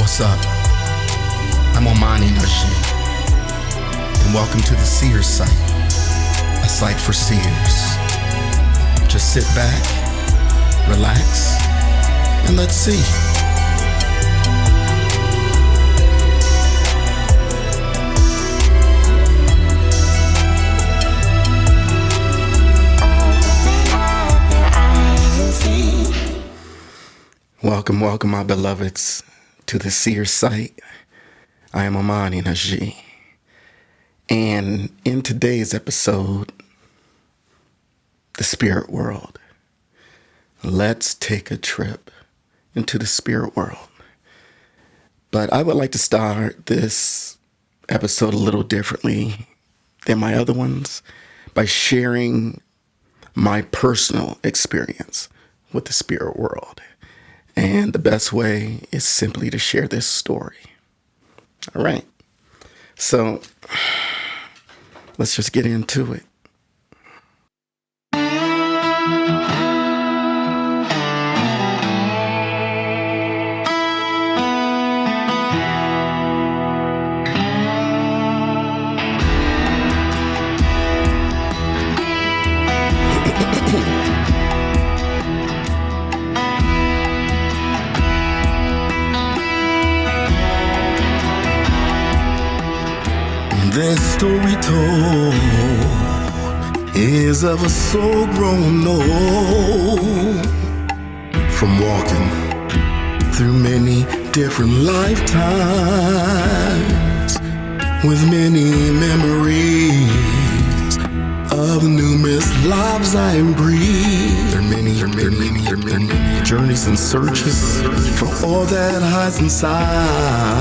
What's up? I'm Omani Najee, and welcome to the SEERs site, a site for seers. Just sit back, relax, and let's see. Welcome, my beloveds, to the SEERs site. I am Omani Najee, and in today's episode, the spirit world. Let's take a trip into the spirit world. But I would like to start this episode a little differently than my other ones by sharing my personal experience with the spirit world. And the best way is simply to share this story. All right. So let's just get into it. This story told is of a soul grown old from walking through many different lifetimes with many memories of the numerous lives I breathed. There are many journeys and searches for all that hides inside.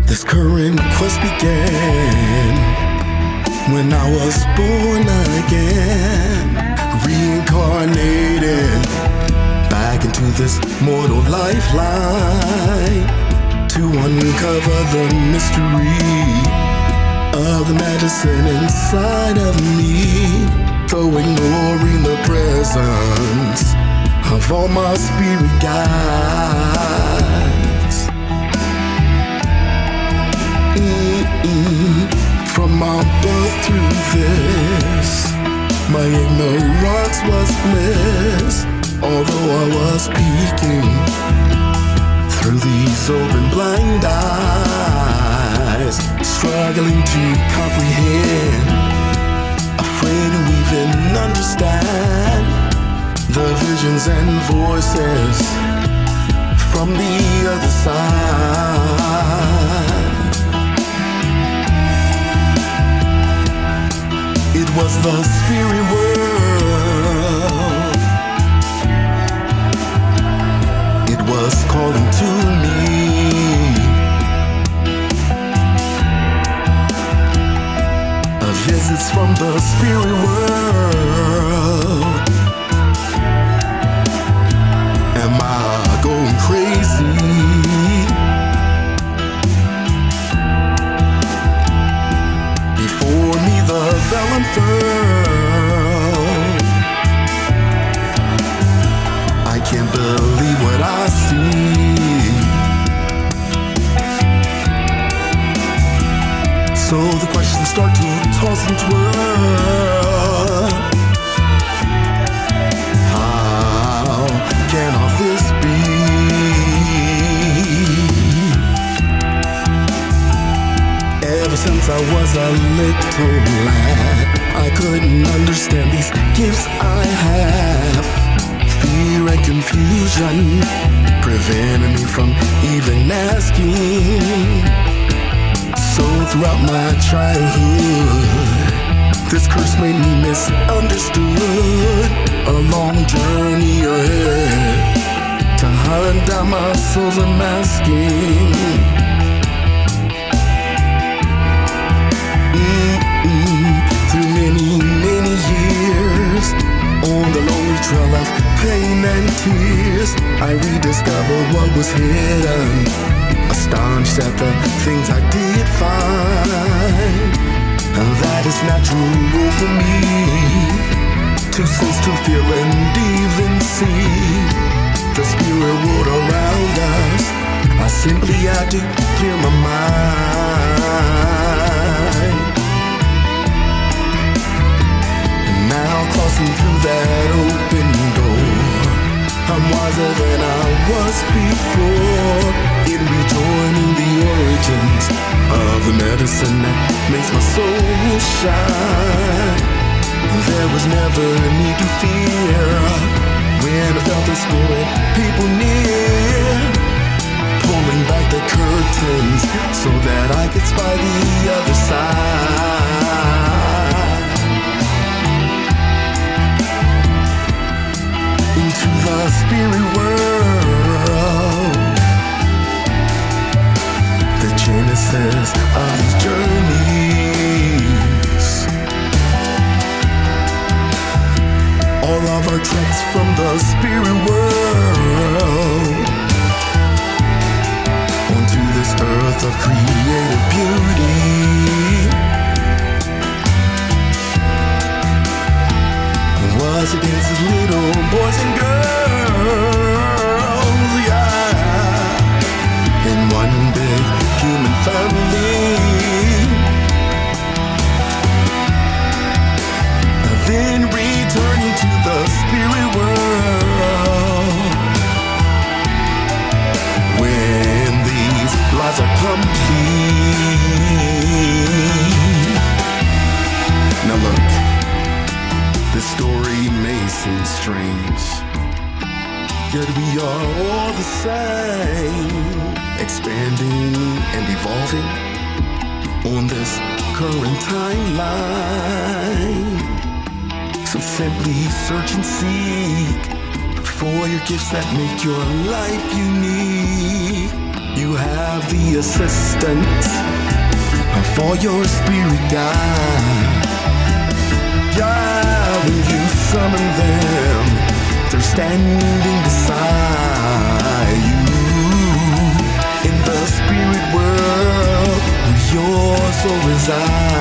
This current quest began when I was born again, reincarnated back into this mortal lifeline to uncover the mystery of the medicine inside of me, though ignoring the presence of all my spirit guides. From my birth through this, my ignorance was bliss. Although I was peeking through these open blind eyes, struggling to comprehend, afraid to even understand the visions and voices from the other side. It was the spirit world. It was calling to me. A visits from the spirit world. Am I going crazy? Before me the veil unfurled. I can't believe what I see. So the questions start to toss and twirl. How can all this be? Ever since I was a little lad, I couldn't understand these gifts I have. Fear and confusion prevented me from even asking. So throughout my childhood, this curse made me misunderstood. A long journey ahead to hunt down my soul's unmasking. Through many years, on the lonely trail of pain and tears, I rediscovered what was hidden. A astonished at the things I did find. That is natural for me, to sense, to feel, and even see the spirit world around us. I simply had to clear my mind. And now crossing through that open door, I'm wiser than I was before, in rejoining the origins of the medicine that makes my soul shine. There was never a need to fear when I felt the spirit people near, pulling back the curtains so that I could spy the other side. Into the spirit world, the genesis of these journeys. All of our treks from the spirit world onto this earth of creative beauty. Was against his little boys and girls, yeah, in one big human family. Then returning to the spirit world when these lives are complete. Now look, this story may seem strange, yet we are all the same, expanding and evolving on this current timeline. So simply search and seek for your gifts that make your life unique. You have the assistance of all your spirit guides. Yeah, when you summon them, they're standing beside you in the spirit world where your soul resides.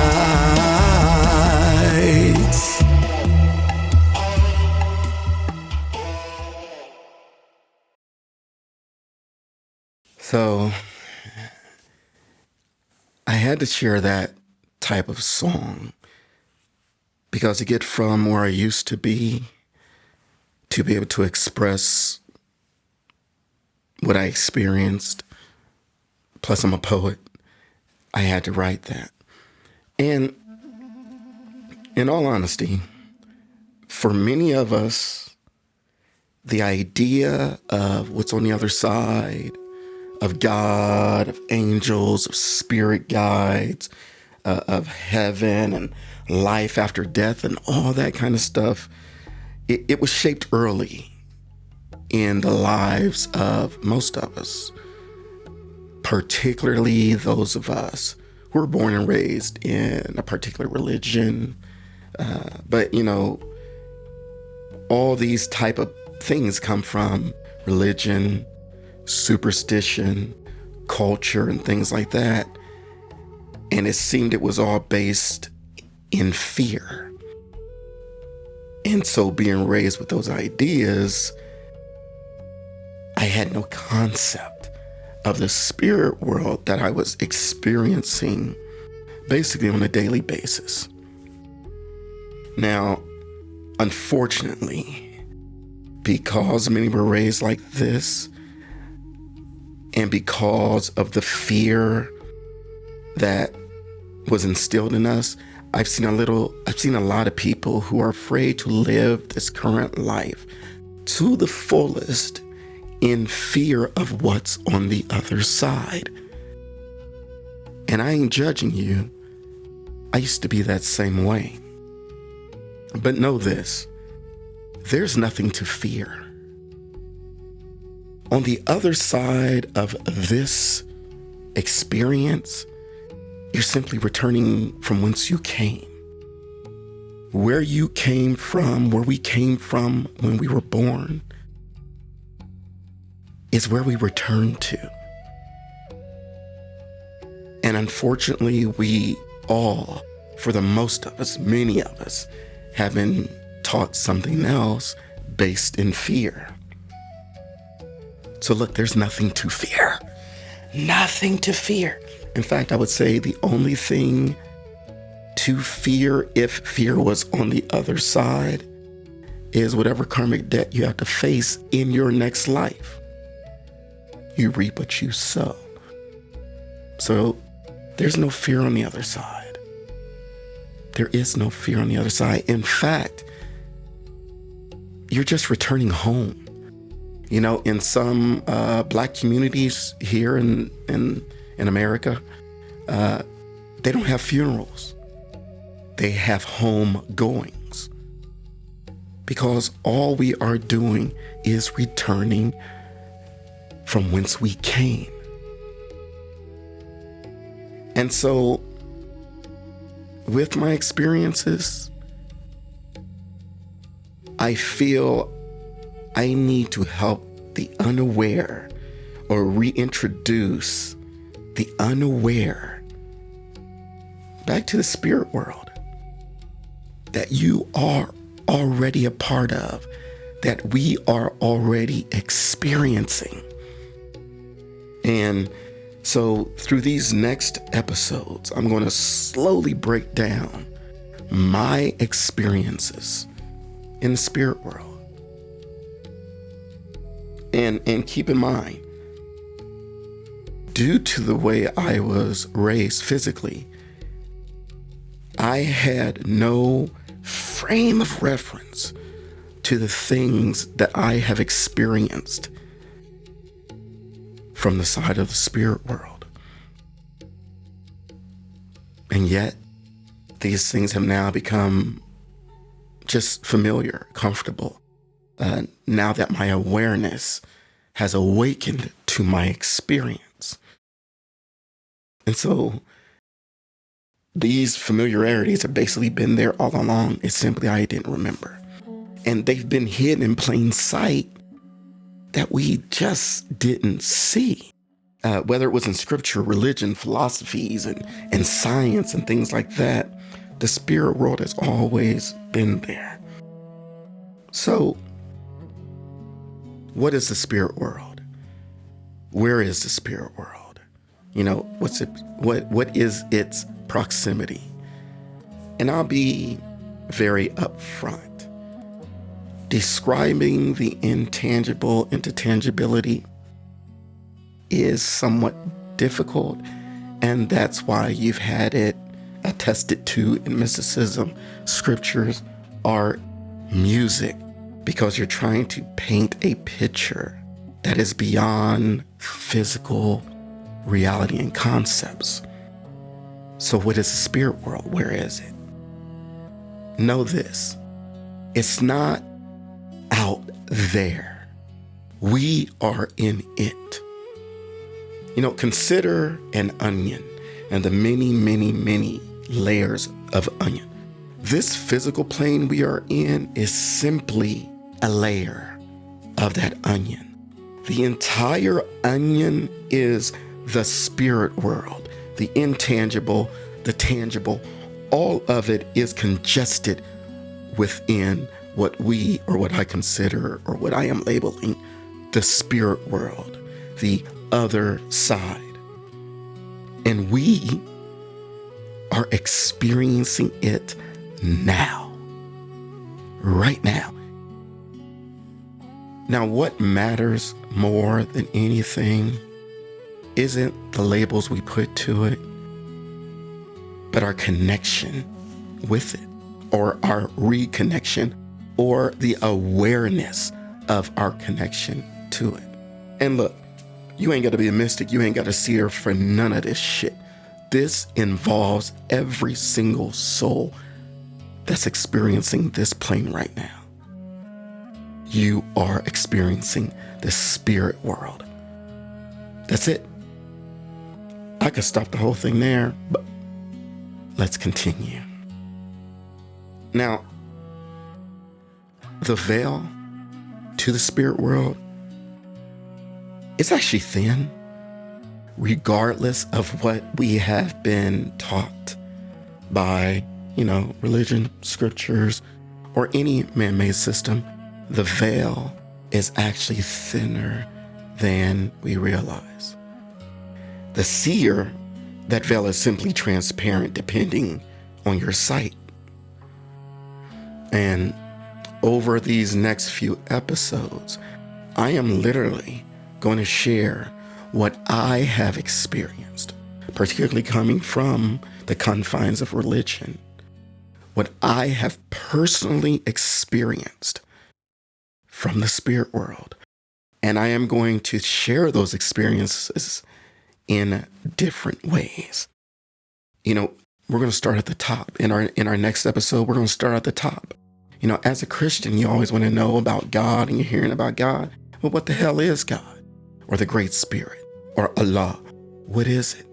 So I had to share that type of song because to get from where I used to be able to express what I experienced, plus I'm a poet, I had to write that. And in all honesty, for many of us, the idea of what's on the other side, of God, of angels, of spirit guides, of heaven and life after death and all that kind of stuff, it was shaped early in the lives of most of us, particularly those of us who were born and raised in a particular religion. But, you know, all these type of things come from religion, superstition, culture, and things like that. And it seemed it was all based in fear. And so being raised with those ideas, I had no concept of the spirit world that I was experiencing basically on a daily basis. Now, unfortunately, because many were raised like this, and because of the fear that was instilled in us, I've seen a lot of people who are afraid to live this current life to the fullest in fear of what's on the other side. And I ain't judging you. I used to be that same way. But know this, there's nothing to fear. On the other side of this experience, you're simply returning from whence you came. Where you came from, where we came from when we were born, is where we return to. And unfortunately, we all, for the most of us, many of us, have been taught something else based in fear. So look, there's nothing to fear. Nothing to fear. In fact, I would say the only thing to fear, if fear was on the other side, is whatever karmic debt you have to face in your next life. You reap what you sow. So there's no fear on the other side. There is no fear on the other side. In fact, you're just returning home. You know, in some Black communities here in America, they don't have funerals. They have home goings. Because all we are doing is returning from whence we came. And so, with my experiences, I feel I need to help the unaware, or reintroduce the unaware back to the spirit world that you are already a part of, that we are already experiencing. And so through these next episodes, I'm going to slowly break down my experiences in the spirit world. And keep in mind, due to the way I was raised physically, I had no frame of reference to the things that I have experienced from the side of the spirit world. And yet, these things have now become just familiar, comfortable. Now that my awareness has awakened to my experience. And so these familiarities have basically been there all along. It's simply I didn't remember. And they've been hidden in plain sight that we just didn't see. Whether it was in scripture, religion, philosophies, and science and things like that, the spirit world has always been there. So, what is the spirit world? Where is the spirit world? You know, what is its proximity? And I'll be very upfront. Describing the intangible into tangibility is somewhat difficult, and that's why you've had it attested to in mysticism, scriptures, art, music, because you're trying to paint a picture that is beyond physical reality and concepts. So what is the spirit world? Where is it? Know this, it's not out there. We are in it. You know, consider an onion and the many, many, many layers of onion. This physical plane we are in is simply a layer of that onion. The entire onion is the spirit world, the intangible, the tangible. All of it is congested within what we, or what I consider, or what I am labeling the spirit world, the other side. And we are experiencing it now, right now. Now, what matters more than anything isn't the labels we put to it, but our connection with it, or our reconnection, or the awareness of our connection to it. And look, you ain't got to be a mystic, you ain't got to seer for none of this shit. This involves every single soul that's experiencing this plane right now. You are experiencing the spirit world. That's it. I could stop the whole thing there, but let's continue. Now, the veil to the spirit world, it's actually thin. regardless of what we have been taught by, religion, scriptures, or any man-made system, the veil is actually thinner than we realize. The SEER, that veil is simply transparent depending on your sight. And over these next few episodes, I am literally going to share what I have experienced, particularly coming from the confines of religion, what I have personally experienced from the spirit world. And I am going to share those experiences in different ways. We're going to start at the top. In our next episode, we're going to start at the top. As a Christian, you always want to know about God and you're hearing about God. But what the hell is God? Or the Great Spirit? Or Allah? What is it?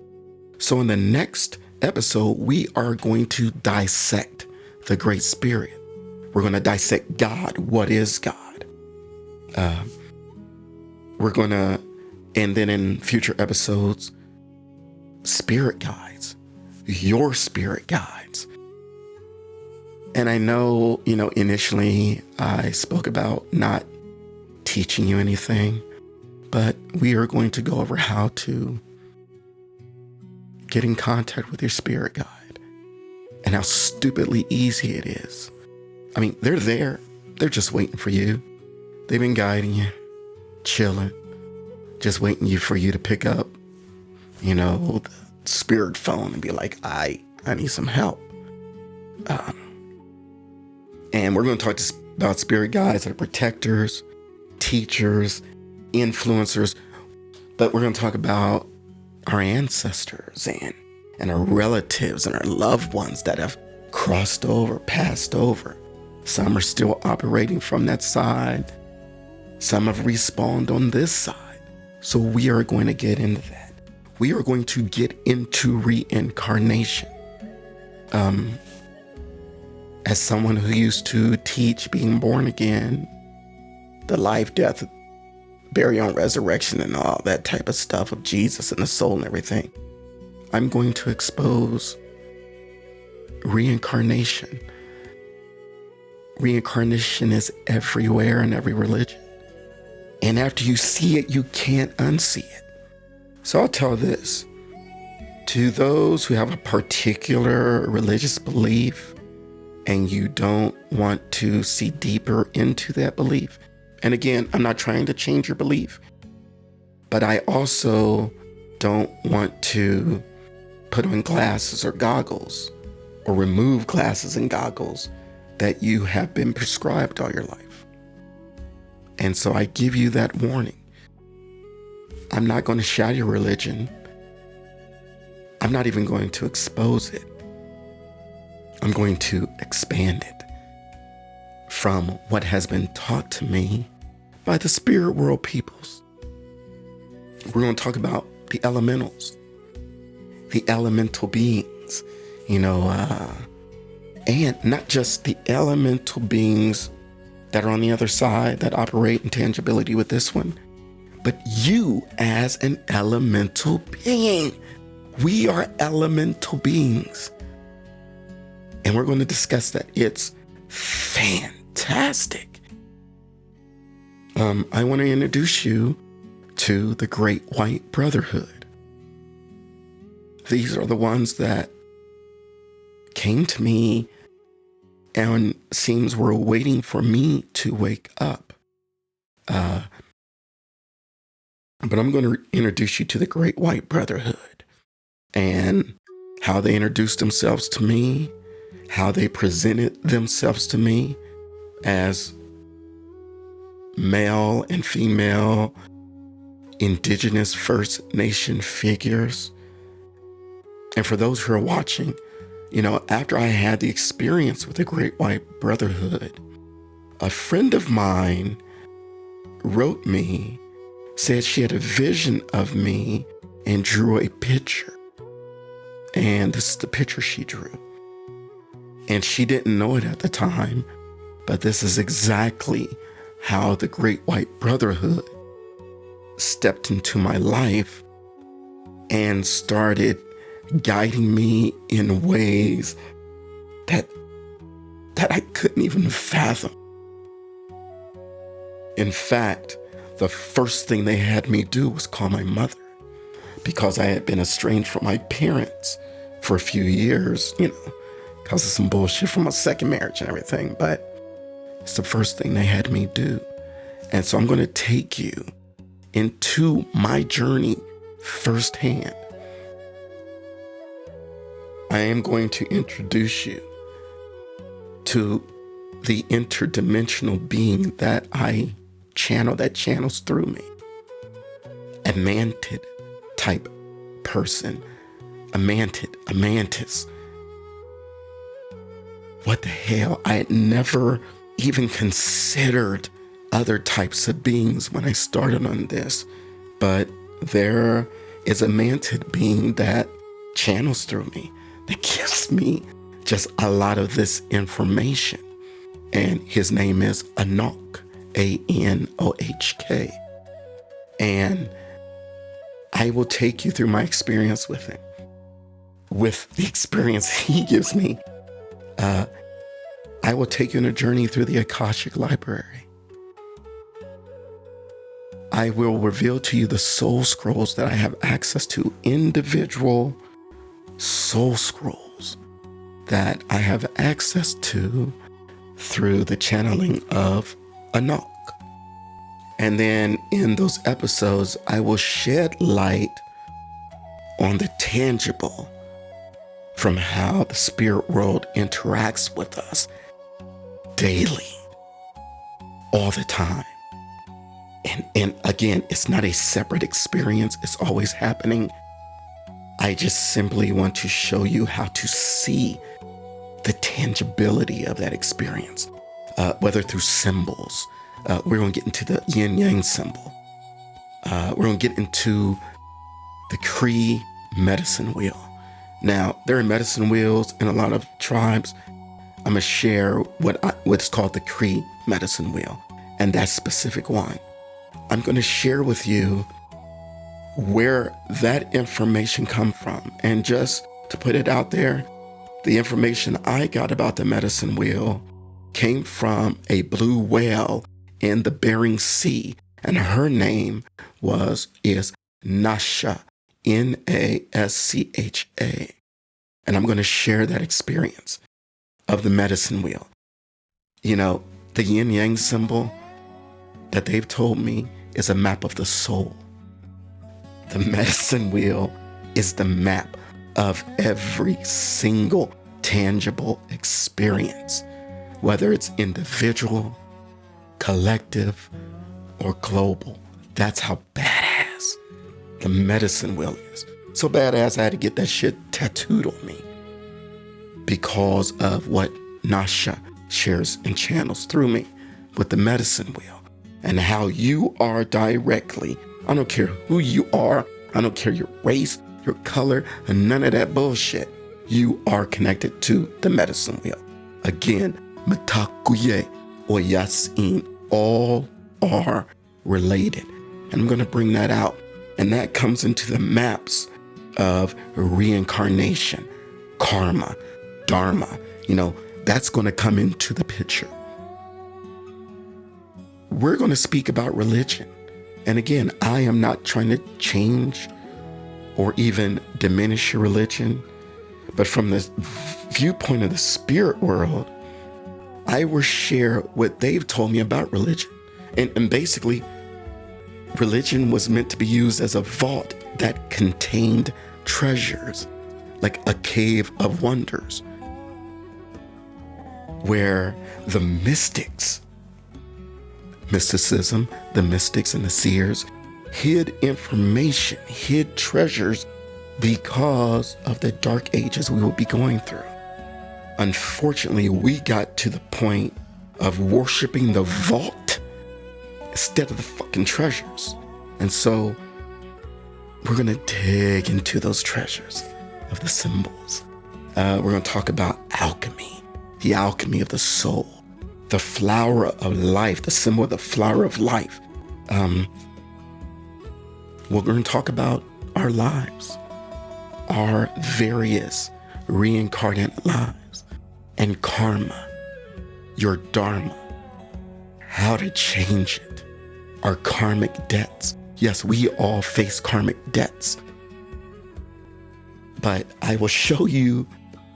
So in the next episode, we are going to dissect the Great Spirit. We're going to dissect God. What is God? We're going to, and then in future episodes, spirit guides, your spirit guides. And I know, initially I spoke about not teaching you anything, but we are going to go over how to get in contact with your spirit guide and how stupidly easy it is. I mean, they're there. They're just waiting for you. They've been guiding you, chilling, just waiting for you to pick up, the spirit phone and be like, I need some help. And we're going to talk about spirit guides that are protectors, teachers, influencers, but we're going to talk about our ancestors and our relatives and our loved ones that have crossed over, passed over. Some are still operating from that side. Some have respawned on this side. So we are going to get into that. We are going to get into reincarnation. As someone who used to teach being born again, the life, death, burial, and resurrection, and all that type of stuff of Jesus and the soul and everything, I'm going to expose reincarnation. Reincarnation is everywhere in every religion. And after you see it, you can't unsee it. So I'll tell this. To those who have a particular religious belief and you don't want to see deeper into that belief, and again, I'm not trying to change your belief, but I also don't want to put on glasses or goggles or remove glasses and goggles that you have been prescribed all your life. And so I give you that warning. I'm not going to shatter your religion. I'm not even going to expose it. I'm going to expand it from what has been taught to me by the spirit world peoples. We're going to talk about the elementals, the elemental beings, and not just the elemental beings that are on the other side that operate in tangibility with this one, but you as an elemental being. We are elemental beings. And we're going to discuss that. It's fantastic. I want to introduce you to the Great White Brotherhood. These are the ones that came to me and seems were waiting for me to wake up. But I'm going to introduce you to the Great White Brotherhood and how they introduced themselves to me, how they presented themselves to me as male and female indigenous First Nation figures. And for those who are watching, after I had the experience with the Great White Brotherhood, a friend of mine wrote me, said she had a vision of me and drew a picture. And this is the picture she drew. And she didn't know it at the time, but this is exactly how the Great White Brotherhood stepped into my life and started guiding me in ways that I couldn't even fathom. In fact, the first thing they had me do was call my mother, because I had been estranged from my parents for a few years, because of some bullshit from my second marriage and everything. But it's the first thing they had me do. And so I'm going to take you into my journey firsthand. I am going to introduce you to the interdimensional being that I channel, that channels through me. A mantid type person. A mantis. What the hell? I had never even considered other types of beings when I started on this. But there is a mantid being that channels through me, that gives me just a lot of this information. And his name is Anohk, Anohk. And I will take you through my experience with him. With the experience he gives me, I will take you on a journey through the Akashic library. I will reveal to you the soul scrolls that I have access to, individual soul scrolls that I have access to through the channeling of Anohk. And then in those episodes, I will shed light on the tangible from how the spirit world interacts with us daily, all the time. And again, it's not a separate experience. It's always happening. I just simply want to show you how to see the tangibility of that experience, whether through symbols. We're going to get into the yin-yang symbol. We're going to get into the Cree medicine wheel. Now, there are medicine wheels in a lot of tribes. I'm going to share what's called the Cree medicine wheel, and that specific one. I'm going to share with you where that information come from. And just to put it out there, the information I got about the medicine wheel came from a blue whale in the Bering Sea, and her name is Nasha, Nascha. And I'm going to share that experience of the medicine wheel. The yin-yang symbol that they've told me is a map of the soul. The medicine wheel is the map of every single tangible experience, whether it's individual, collective, or global. That's how badass the medicine wheel is. So badass, I had to get that shit tattooed on me because of what Nasha shares and channels through me with the medicine wheel, and how you are directly, I don't care who you are, I don't care your race, your color, and none of that bullshit. You are connected to the medicine wheel. Again, Mitakuye or Yasin, all are related. And I'm going to bring that out. And that comes into the maps of reincarnation, karma, dharma. That's going to come into the picture. We're going to speak about religion. And again, I am not trying to change or even diminish your religion, but from the viewpoint of the spirit world, I will share what they've told me about religion. And basically, religion was meant to be used as a vault that contained treasures, like a cave of wonders, where the mysticism, the mystics and the seers hid information, hid treasures because of the dark ages we will be going through. Unfortunately, we got to the point of worshiping the vault instead of the fucking treasures. And so we're going to dig into those treasures of the symbols. We're going to talk about alchemy, the alchemy of the soul, the flower of life, the symbol of the flower of life. We're going to talk about our lives, our various reincarnate lives and karma, your dharma, how to change it, our karmic debts. Yes, we all face karmic debts, but I will show you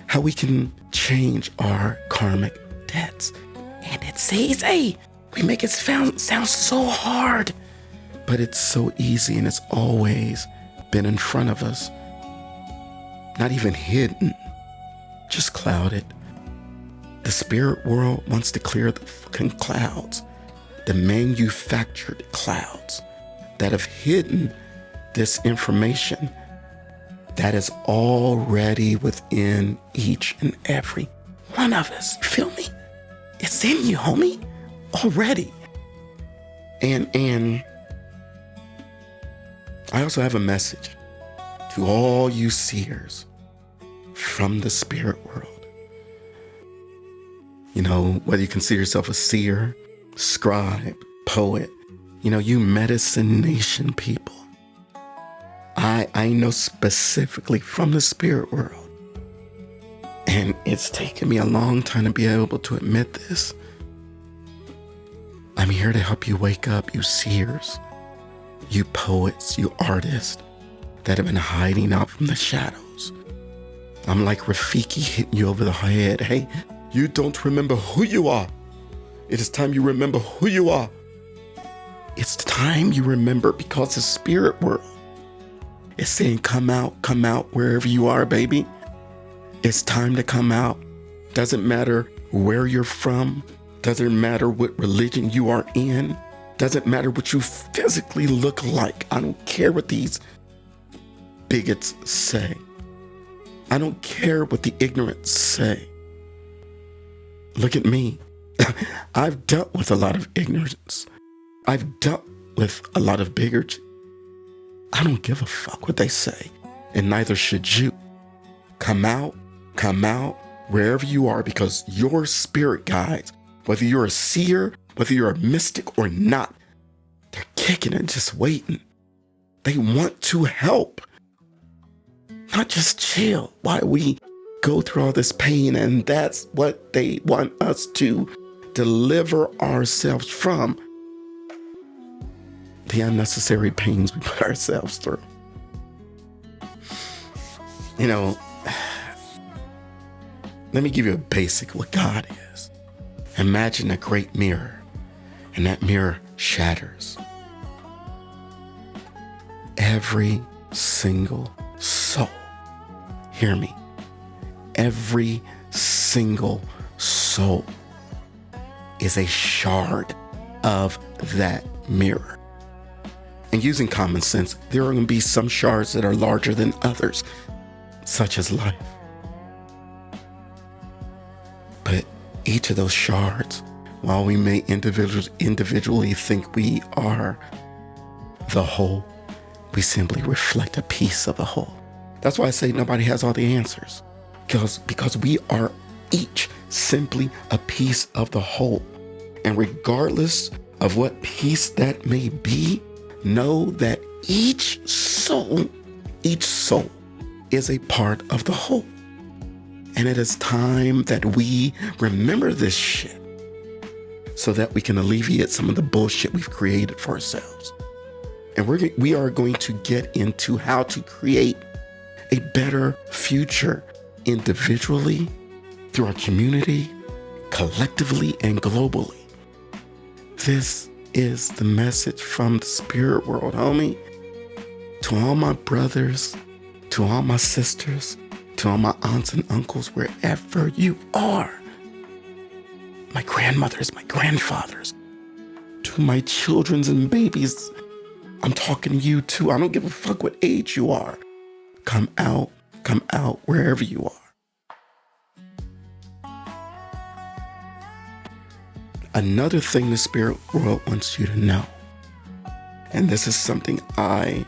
how we can change our karmic debts. And it's easy. We make it sound so hard, but it's so easy, and it's always been in front of us. Not even hidden, just clouded. The spirit world wants to clear the fucking clouds, the manufactured clouds that have hidden this information that is already within each and every one of us. You feel me? It's in you, homie, already. And I also have a message to all you seers from the spirit world. You know, whether you consider yourself a seer, scribe, poet, you know, you medicine nation people. I know specifically from the spirit world. And it's taken me a long time to be able to admit this. I'm here to help you wake up, you seers, you poets, you artists that have been hiding out from the shadows. I'm like Rafiki hitting you over the head. Hey, you don't remember who you are. It is time you remember who you are. It's time you remember, because the spirit world is saying, come out wherever you are, baby. It's time to come out. Doesn't matter where you're from. Doesn't matter what religion you are in. Doesn't matter what you physically look like. I don't care what these bigots say. I don't care what the ignorant say. Look at me. I've dealt with a lot of ignorance. I've dealt with a lot of bigotry. I don't give a fuck what they say, and neither should you. Come out wherever you are, because your spirit guides, whether you're a seer, whether you're a mystic or not, they're kicking and just waiting. They want to help, not just chill while we go through all this pain, and that's what they want us to deliver ourselves from. The unnecessary pains we put ourselves through. You know, let me give you a basic what God is. Imagine a great mirror, and that mirror shatters. Every single soul, hear me, every single soul is a shard of that mirror. And using common sense, there are going to be some shards that are larger than others, such as life. But each of those shards, while we may individually think we are the whole, we simply reflect a piece of the whole. That's why I say nobody has all the answers, because we are each simply a piece of the whole. And regardless of what piece that may be, know that each soul is a part of the whole. And it is time that we remember this shit so that we can alleviate some of the bullshit we've created for ourselves. And we are going to get into how to create a better future individually, through our community, collectively, and globally. This is the message from the spirit world, homie. To all my brothers, to all my sisters, to all my aunts and uncles, wherever you are, my grandmothers, my grandfathers, to my childrens and babies, I'm talking to you too. I don't give a fuck what age you are. Come out wherever you are. Another thing the spirit world wants you to know, and this is something I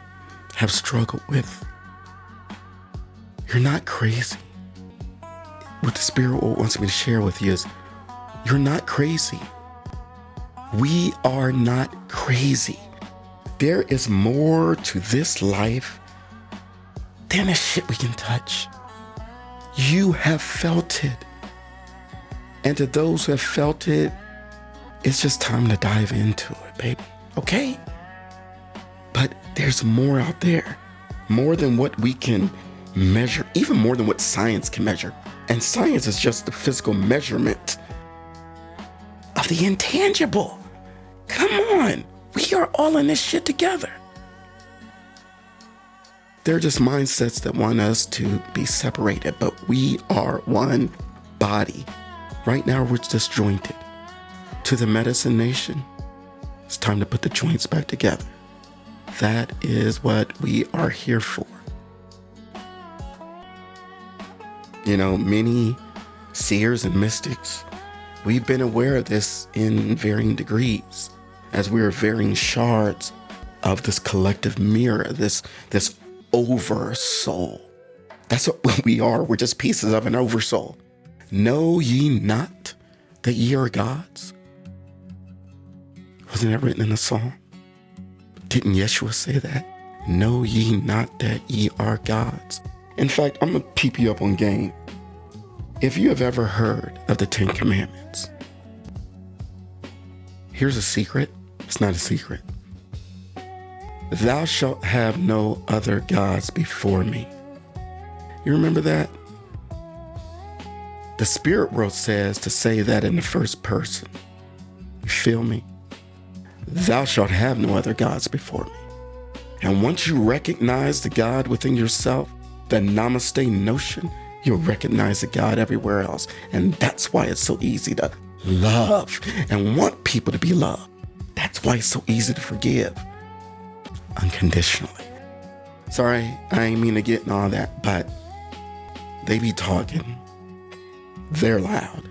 have struggled with. You're not crazy. What the spirit world wants me to share with you is, you're not crazy. We are not crazy. There is more to this life then it's shit we can touch. You have felt it. And to those who have felt it, it's just time to dive into it, baby. Okay? But there's more out there. More than what we can measure. Even more than what science can measure. And science is just the physical measurement of the intangible. Come on. We are all in this shit together. They're just mindsets that want us to be separated, but we are one body. Right now, we're disjointed. To the medicine nation, it's time to put the joints back together. That is what we are here for. You know, many seers and mystics, we've been aware of this in varying degrees, as we are varying shards of this collective mirror, this oversoul. That's what we are. We're just pieces of an oversoul. Know ye not that ye are gods? Wasn't that written in the song? Didn't Yeshua say that? Know ye not that ye are gods? In fact, I'm going to keep you up on game. If you have ever heard of the 10 Commandments, here's a secret. It's not a secret. Thou shalt have no other gods before me. You remember that? The spirit world says to say that in the first person. You feel me? Thou shalt have no other gods before me. And once you recognize the God within yourself, the namaste notion, you'll recognize the God everywhere else. And that's why it's so easy to love and want people to be loved. That's why it's so easy to forgive unconditionally. Sorry, I ain't mean to get in all that, but they be talking. They're loud.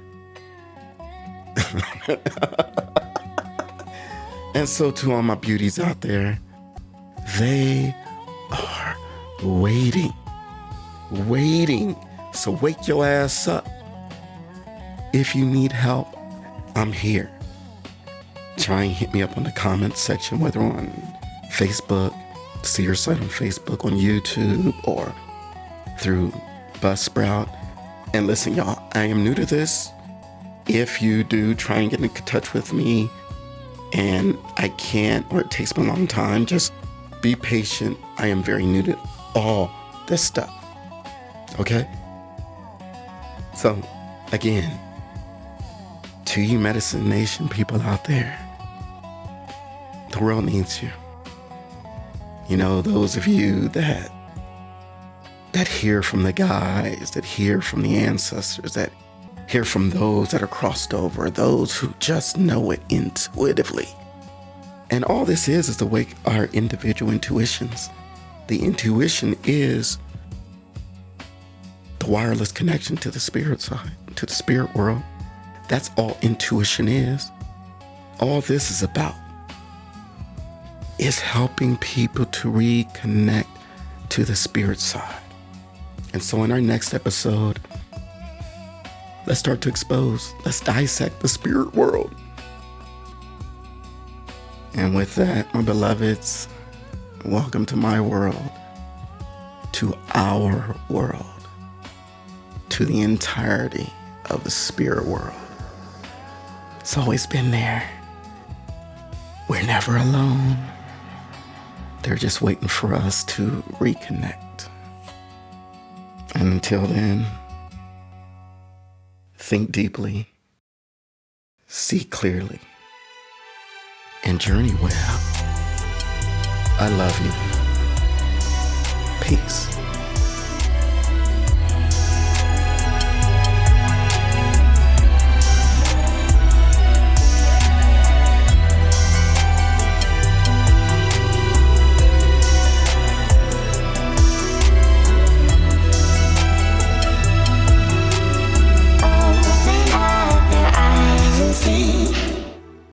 And so to all my beauties out there, they are waiting. So wake your ass up. If you need help, I'm here. Try and hit me up on the comments section, whether on Facebook, SEER site on Facebook, on YouTube, or through Buzzsprout. And listen, y'all, I am new to this. If you do try and get in touch with me and I can't, or it takes me a long time, just be patient. I am very new to all this stuff. Okay? So, again, to you medicine nation people out there, the world needs you. You know, those of you that hear from the guys, that hear from the ancestors, that hear from those that are crossed over, those who just know it intuitively. And all this is to wake our individual intuitions. The intuition is the wireless connection to the spirit side, to the spirit world. That's all intuition is. All this is about is helping people to reconnect to the spirit side. And so in our next episode, let's start to expose, let's dissect the spirit world. And with that, my beloveds, welcome to my world, to our world, to the entirety of the spirit world. It's always been there. We're never alone. They're just waiting for us to reconnect. And until then, think deeply, see clearly, and journey well. I love you. Peace.